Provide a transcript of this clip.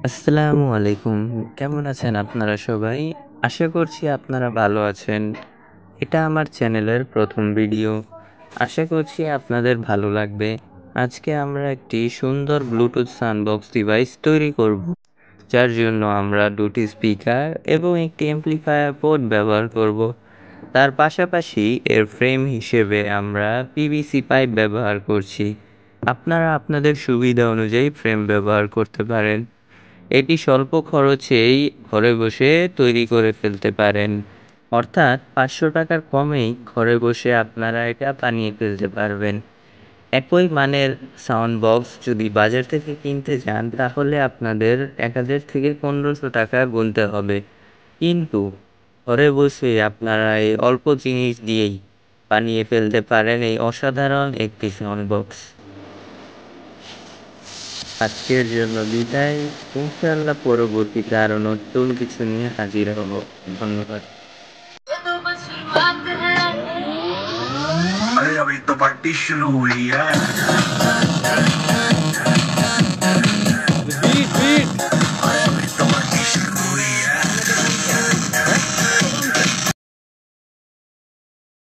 আসসালামু আলাইকুম। কেমন আছেন আপনারা সবাই? আশা করছি আপনারা ভালো আছেন। এটা আমার চ্যানেলের ১ম ভিডিও। আশা করছি আপনাদের ভালো লাগবে। আজকে আমরা একটি সুন্দর ব্লুটুথ সাউন্ডবক্স ডিভাইস তৈরি করব। যার জন্য আমরা ২ টি স্পিকার এবং একটি অ্যামপ্লিফায়ার বোর্ড ব্যবহার করব। তার পাশাপাশি এর ফ্রেম হিসেবে আমরা পিভিসি পাইপ ব্যবহার করছি। আপনারা আপনাদের সুবিধা অনুযায়ী ফ্রেম ব্যবহার করতে পারেন। এটি স্বল্প খরচেই ঘরে বসে তৈরি করে ফেলতে পারেন। অর্থাৎ ৳৫০০ কমেই ঘরে বসে আপনারা এটা বানিয়ে ফেলতে পারবেন। একই মানের সাউন্ড বক্স যদি বাজার থেকে কিনতে যান তাহলে আপনাদের ৳১,০০০ থেকে ৳১৫০০ গুনতে হবে। কিন্তু ঘরে বসে আপনারা এই অল্প জিনিস দিয়েই বানিয়ে ফেলতে পারেন এই অসাধারণ একটি সাউন্ড বক্স। আজকের জন্য বিদায়। ইনশাআল্লাহ পরবর্তীতে আরো নতুন কিছু নিয়ে হাজির হব। ধন্যবাদ। अरे अभी तो पार्टी शुरू हुई है।